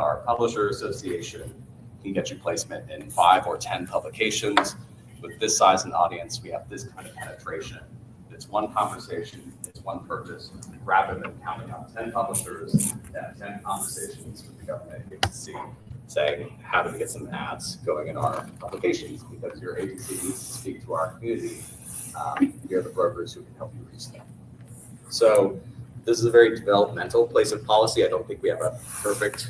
our publisher association can get you placement in 5 or 10 publications. With this size and audience, we have this kind of penetration. It's one conversation, it's one purchase, rather than counting on 10 publishers and 10 conversations with the government agency saying, how do we get some ads going in our publications? Because your agency needs to speak to our community. We are the brokers who can help you reach them. So this is a very developmental place of policy. I don't think we have a perfect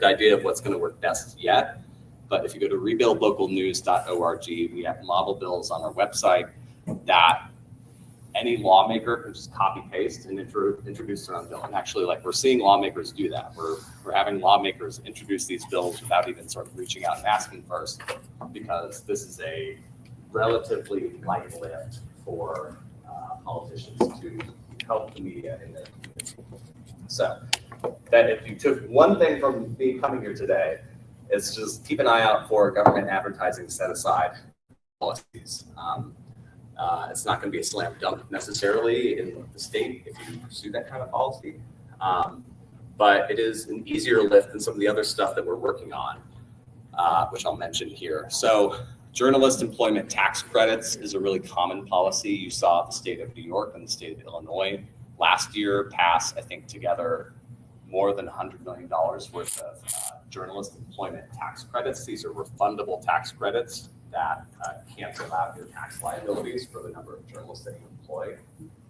idea of what's going to work best yet. But if you go to rebuildlocalnews.org, we have model bills on our website that any lawmaker can just copy paste and introduce their own bill. And actually, like, we're seeing lawmakers do that. We're having lawmakers introduce these bills without even sort of reaching out and asking first, because this is a relatively light lift for politicians to help the media in their community. So that if you took one thing from me coming here today, it's just keep an eye out for government advertising set aside policies. It's not going to be a slam dunk necessarily in the state if you pursue that kind of policy, but it is an easier lift than some of the other stuff that we're working on, which I'll mention here. So journalist employment tax credits is a really common policy. You saw the state of New York and the state of Illinois last year pass, I think, together more than $100 million worth of journalist employment tax credits. These are refundable tax credits that cancel out your tax liabilities for the number of journalists that you employ,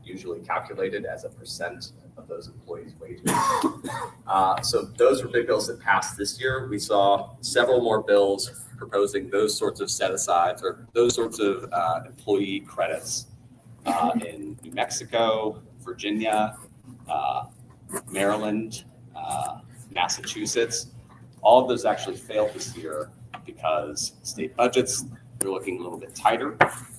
usually calculated as a percent of those employees' wages. So those were big bills that passed this year. We saw several more bills proposing those sorts of set-asides or those sorts of employee credits in New Mexico, Virginia, Maryland, Massachusetts. All of those actually failed this year because state budgets are looking a little bit tighter.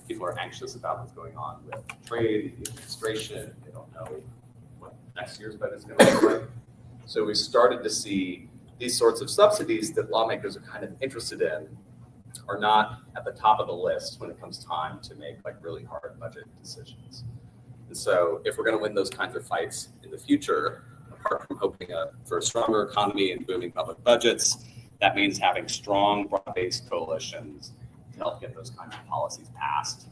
People are anxious about what's going on with trade, the administration. They don't know what next year's budget is going to look like. So we started to see these sorts of subsidies that lawmakers are kind of interested in are not at the top of the list when it comes time to make like really hard budget decisions. And so if we're going to win those kinds of fights in the future, apart from hoping for a stronger economy and booming public budgets, that means having strong, broad-based coalitions to help get those kinds of policies passed.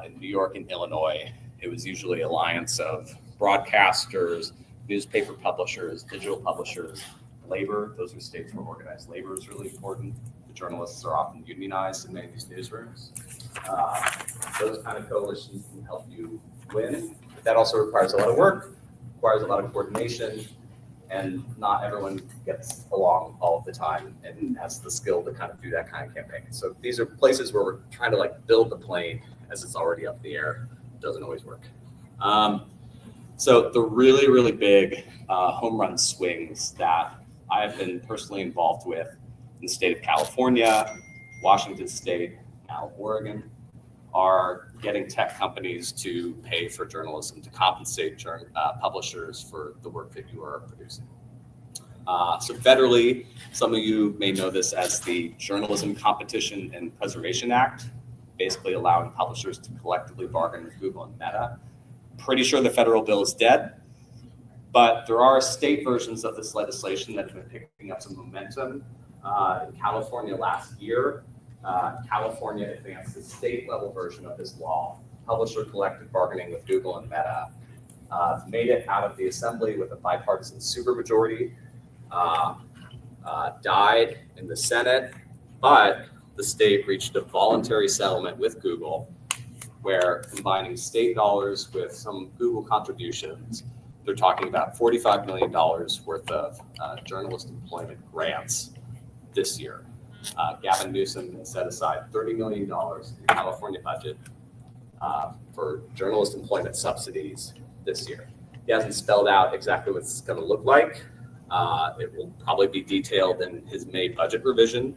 In New York and Illinois, it was usually an alliance of broadcasters, newspaper publishers, digital publishers, labor. Those are states where organized labor is really important. The journalists are often unionized in many of these newsrooms. Those kind of coalitions can help you win, but that also requires a lot of work, requires a lot of coordination, and not everyone gets along all of the time and has the skill to kind of do that kind of campaign. So these are places where we're trying to like build the plane as it's already up in the air. It doesn't always work. So the really, really big home run swings that I have been personally involved with in the state of California, Washington State, now Oregon, are getting tech companies to pay for journalism, to compensate publishers for the work that you are producing. So federally, some of you may know this as the Journalism Competition and Preservation Act, basically allowing publishers to collectively bargain with Google and Meta. Pretty sure the federal bill is dead, but there are state versions of this legislation that have been picking up some momentum. In California last year, California advanced the state-level version of this law, publisher collective bargaining with Google and Meta. Made it out of the assembly with a bipartisan supermajority, died in the Senate, but the state reached a voluntary settlement with Google where combining state dollars with some Google contributions, they're talking about $45 million worth of journalist employment grants this year. Gavin Newsom has set aside $30 million in the California budget for journalist employment subsidies this year. He hasn't spelled out exactly what it's going to look like. It will probably be detailed in his May budget revision.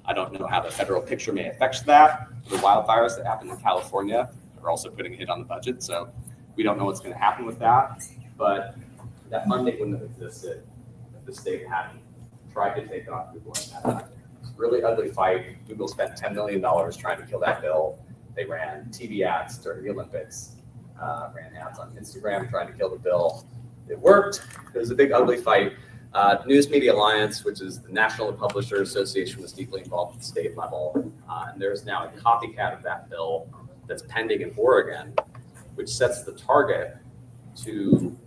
I don't know how the federal picture may affect that. The wildfires that happened in California are also putting a hit on the budget, so we don't know what's going to happen with that. But that funding wouldn't have existed if the state hadn't tried to take on Google and Meta. It's a really ugly fight. Google spent $10 million trying to kill that bill. They ran TV ads during the Olympics, ran ads on Instagram trying to kill the bill. It worked. It was a big ugly fight. News Media Alliance, which is the National Publisher Association, was deeply involved at the state level. And there's now a copycat of that bill that's pending in Oregon, which sets the target to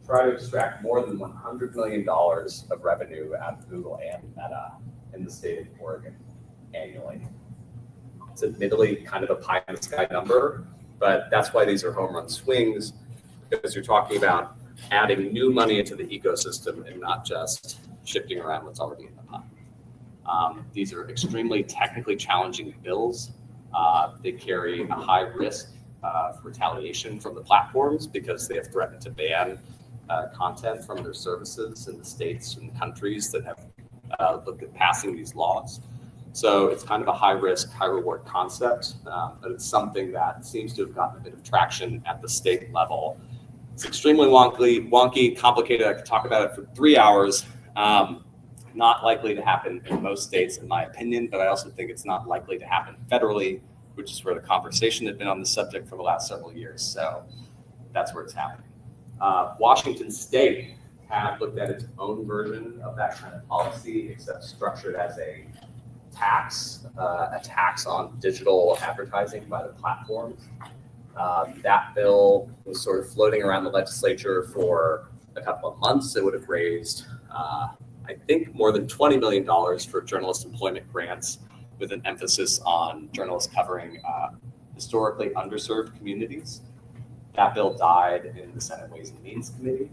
try to extract more than $100 million of revenue out of Google and Meta in the state of Oregon annually. It's admittedly kind of a pie in the sky number, but that's why these are home run swings, because you're talking about adding new money into the ecosystem and not just shifting around what's already in the pot. These are extremely technically challenging bills. They carry a high risk of retaliation from the platforms because they have threatened to ban content from their services in the states and countries that have looked at passing these laws. So it's kind of a high risk, high reward concept, but it's something that seems to have gotten a bit of traction at the state level. It's extremely wonky, complicated. I could talk about it for 3 hours. Not likely to happen in most states, in my opinion, but I also think it's not likely to happen federally, which is where the conversation had been on the subject for the last several years. So that's where it's happening. Washington State had looked at its own version of that kind of policy, except structured as a tax on digital advertising by the platforms. That bill was sort of floating around the legislature for a couple of months. It would have raised, I think, more than $20 million for journalist employment grants, with an emphasis on journalists covering historically underserved communities. That bill died in the Senate Ways and Means Committee,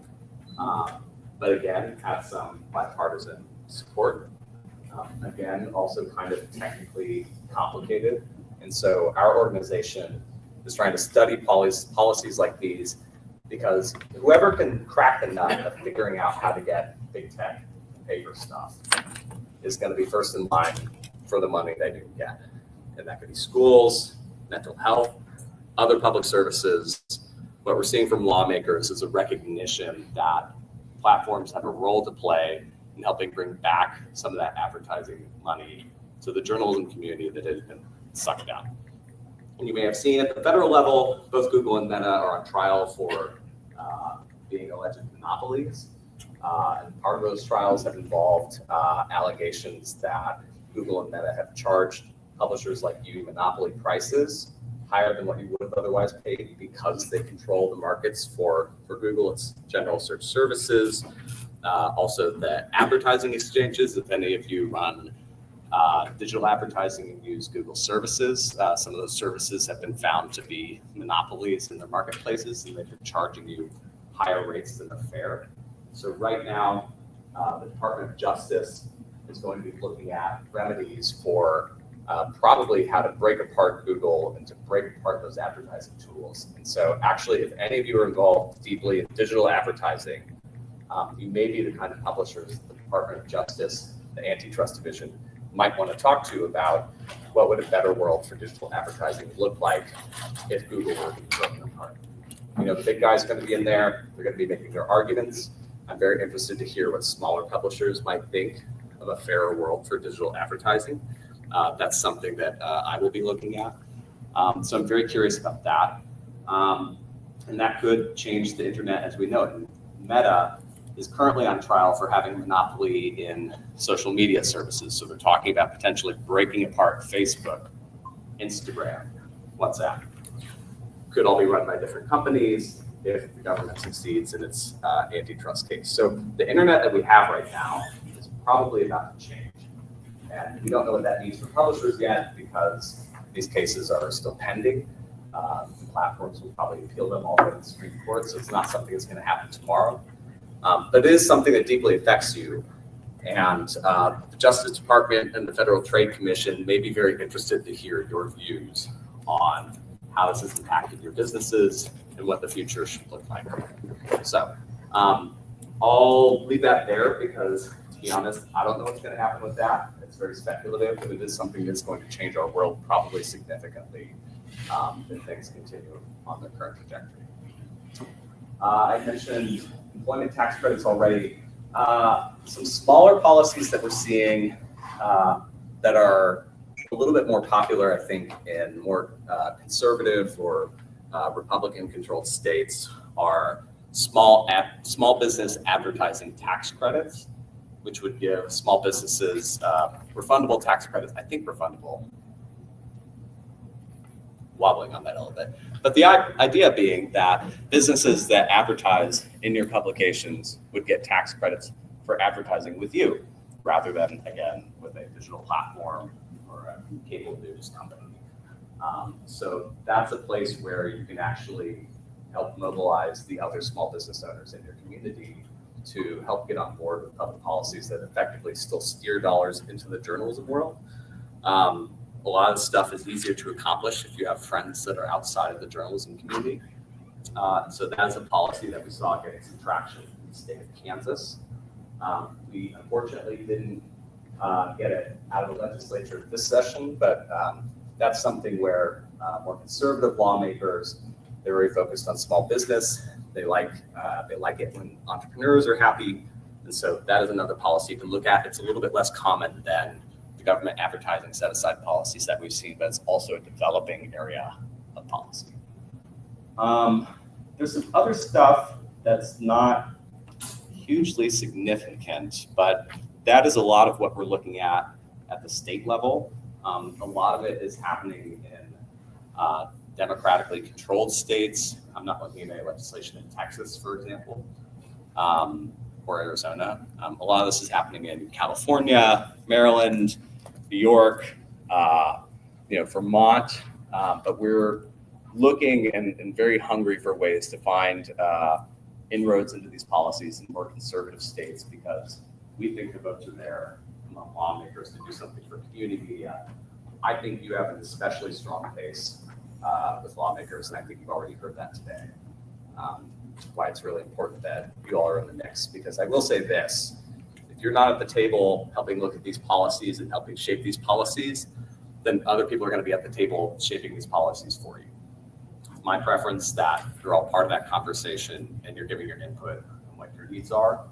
but again, had some bipartisan support. Again, also kind of technically complicated. And so our organization is trying to study policies like these, because whoever can crack the nut of figuring out how to get big tech to pay for stuff is going to be first in line for the money they do get. And that could be schools, mental health, other public services. What we're seeing from lawmakers is a recognition that platforms have a role to play in helping bring back some of that advertising money to the journalism community that has been sucked out. And you may have seen at the federal level, both Google and Meta are on trial for being alleged monopolies. And part of those trials have involved allegations that Google and Meta have charged publishers like you monopoly prices higher than what you would have otherwise paid, because they control the markets for Google, its general search services. Also the advertising exchanges, if any of you run digital advertising and use Google services, some of those services have been found to be monopolies in their marketplaces, and they've been charging you higher rates than are fair. So right now, the Department of Justice is going to be looking at remedies for probably how to break apart Google and to break apart those advertising tools. And so actually, if any of you are involved deeply in digital advertising, you may be the kind of publishers the Department of Justice, the Antitrust Division, might want to talk to about what would a better world for digital advertising look like if Google were to be broken apart. You know, the big guys are going to be in there. They're going to be making their arguments. I'm very interested to hear what smaller publishers might think of a fairer world for digital advertising. That's something that I will be looking at. So I'm very curious about that. And that could change the internet as we know it. Meta is currently on trial for having a monopoly in social media services. So they're talking about potentially breaking apart Facebook, Instagram, WhatsApp. Could all be run by different companies if the government succeeds in its antitrust case. So the internet that we have right now is probably about to change. And we don't know what that means for publishers yet, because these cases are still pending. The platforms will probably appeal them all the way to the Supreme Court, so it's not something that's going to happen tomorrow. But it is something that deeply affects you. And the Justice Department and the Federal Trade Commission may be very interested to hear your views on how this has impacted your businesses and what the future should look like. So I'll leave that there because, to be honest, I don't know what's going to happen with that. It's very speculative, but it is something that's going to change our world probably significantly if things continue on their current trajectory. I mentioned employment tax credits already. Some smaller policies that we're seeing that are a little bit more popular, I think, in more conservative or Republican-controlled states are small business advertising tax credits, which would give small businesses refundable tax credits. I think refundable. Wobbling on that a little bit. But the idea being that businesses that advertise in your publications would get tax credits for advertising with you, rather than, again, with a digital platform or a cable news company. So that's a place where you can actually help mobilize the other small business owners in your community to help get on board with public policies that effectively still steer dollars into the journalism world. A lot of stuff is easier to accomplish if you have friends that are outside of the journalism community. So that's a policy that we saw getting some traction in the state of Kansas. We unfortunately didn't get it out of the legislature this session, but that's something where more conservative lawmakers, they're very focused on small business. They like it when entrepreneurs are happy. And so that is another policy you can look at. It's a little bit less common than the government advertising set-aside policies that we've seen, but it's also a developing area of policy. There's some other stuff that's not hugely significant, but that is a lot of what we're looking at the state level. A lot of it is happening in democratically controlled states. I'm not looking at any legislation in Texas, for example, or Arizona. A lot of this is happening in California, Maryland, New York, Vermont, but we're looking and very hungry for ways to find inroads into these policies in more conservative states, because we think the votes are there among lawmakers to do something for community media. I think you have an especially strong case with lawmakers, and I think you've already heard that today. Why it's really important that you all are in the mix, because I will say this: if you're not at the table helping look at these policies and helping shape these policies, then other people are going to be at the table shaping these policies for you. It's my preference that you're all part of that conversation and you're giving your input on what your needs are,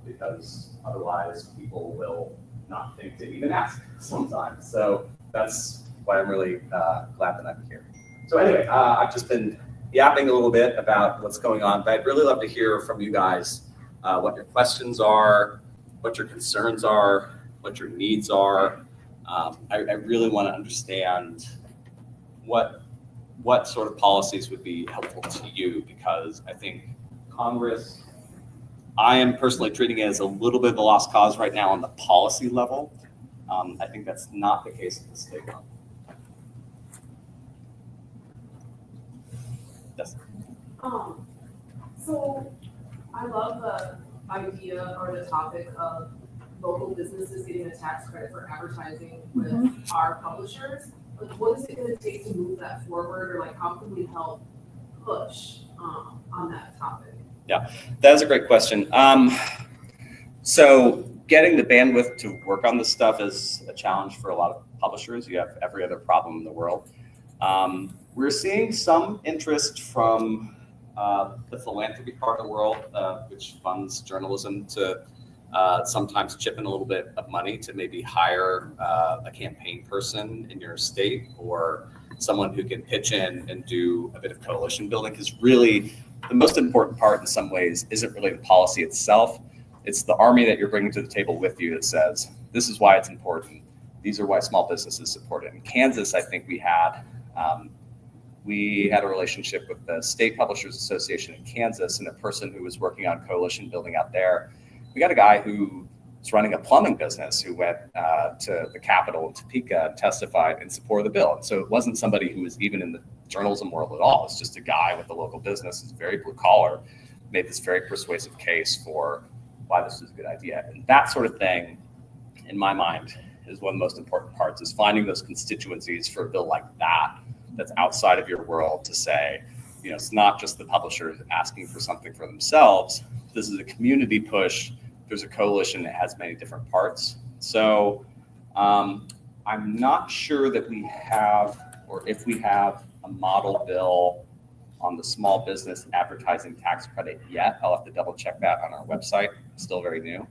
because otherwise people will not think to even ask sometimes. So that's why I'm really glad that I'm here. So anyway, I've just been yapping a little bit about what's going on, but I'd really love to hear from you guys what your questions are, what your concerns are, what your needs are. I really want to understand what sort of policies would be helpful to you, because I think Congress, I am personally treating it as a little bit of a lost cause right now on the policy level. I think that's not the case at the state level. Yes. So I love the idea or the topic of local businesses getting a tax credit for advertising with our publishers. Like, what is it going to take to move that forward, or like how can we help push on that topic? Yeah, that is a great question. So getting the bandwidth to work on this stuff is a challenge for a lot of publishers. You have every other problem in the world. We're seeing some interest from the philanthropy part of the world, which funds journalism, to sometimes chip in a little bit of money to maybe hire a campaign person in your state, or someone who can pitch in and do a bit of coalition building. Because really, the most important part in some ways isn't really the policy itself. It's the army that you're bringing to the table with you that says, this is why it's important. These are why small businesses support it. In Kansas, I think we had a relationship with the State Publishers Association in Kansas, and a person who was working on coalition building out there. We got a guy who was running a plumbing business who went to the Capitol in Topeka and testified in support of the bill. And so it wasn't somebody who was even in the journalism world at all. It's just a guy with a local business who's very blue collar, made this very persuasive case for why this is a good idea. And that sort of thing, in my mind, is one of the most important parts, is finding those constituencies for a bill like that that's outside of your world, to say, it's not just the publishers asking for something for themselves. This is a community push. There's a coalition that has many different parts. So I'm not sure that we have, or if we have, a model bill on the small business advertising tax credit yet. I'll have to double check that on our website. It's still very new.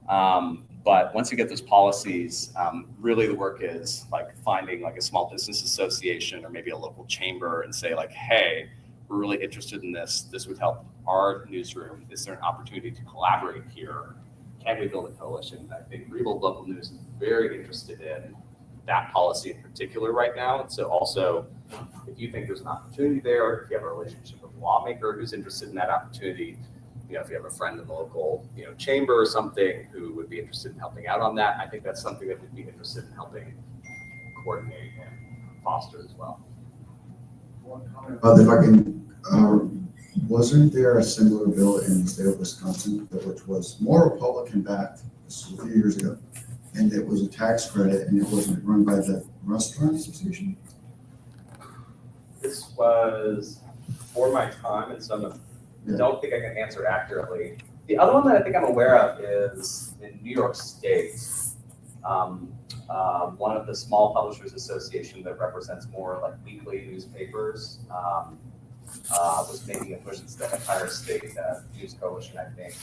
But once you get those policies, really the work is like finding like a small business association or maybe a local chamber and say like, hey, we're really interested in this. This would help our newsroom, is there an opportunity to collaborate here? Can we build a coalition? I think Real Local News is very interested in that policy in particular right now. And so also, if you think there's an opportunity there, or if you have a relationship with a lawmaker who's interested in that opportunity, if you have a friend in the local, chamber or something who would be interested in helping out on that, I think that's something that we'd be interested in helping coordinate and foster as well. If I can, wasn't there a similar bill in the state of Wisconsin which was more Republican backed a few years ago, and it was a tax credit, and it wasn't run by the Restaurant Association? This was for my time, and so I don't think I can answer accurately. The other one that I think I'm aware of is in New York State. One of the small publishers association that represents more like weekly newspapers was making a push into the entire state news coalition, I think,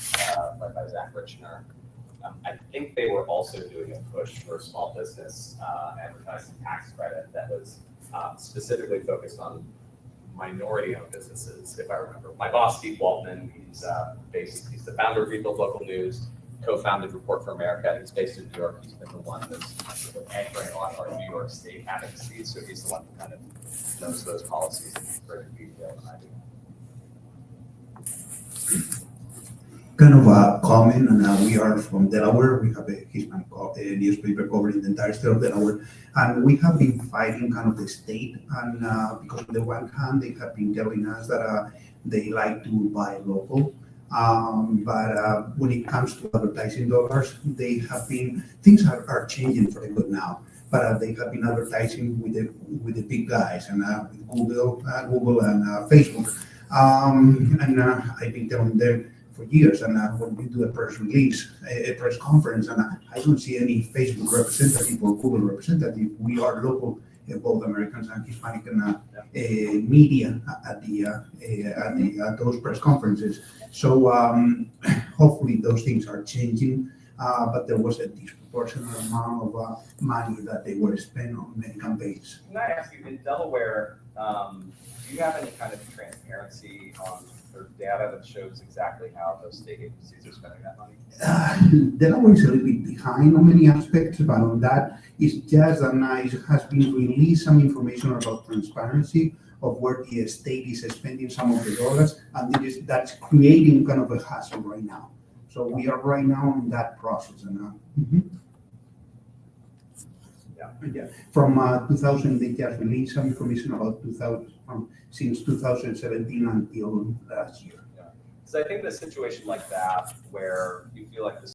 led by Zach Richner. I think they were also doing a push for small business advertising tax credit that was specifically focused on minority-owned businesses, if I remember. My boss, Steve Waltman, he's the founder of Rebuild Local News, co-founded Report for America. He's based in New York. He's been the one that's anchoring a lot of our New York State advocacy. So he's the one who kind of knows those policies in greater detail than I do. Kind of a comment, and we are from Delaware. We have a Hispanic newspaper covering the entire state of Delaware, and we have been fighting kind of the state, and because on the one hand, they have been telling us that they like to buy local, but when it comes to advertising dollars, they have been, things are changing for the good now, but they have been advertising with the big guys, and with Google and Facebook, and I've been telling them for years, and when we do a press release, a press conference, and I don't see any Facebook representative or Google representative. We are local, both Americans and Hispanic, and media at those press conferences. So hopefully those things are changing, but there was a disproportionate amount of money that they were spent on many campaigns. Can I ask you, in Delaware, do you have any kind of transparency on or data that shows exactly how those state agencies are spending that money? Delaware is a little bit behind on many aspects, but on that, it's just that it has been released some information about transparency of where the state is spending some of the dollars, and that's creating kind of a hassle right now. So we are right now in that process. And yeah. From 2000, they just released some information about 2000 since 2017 until last year. So I think in a situation like that, where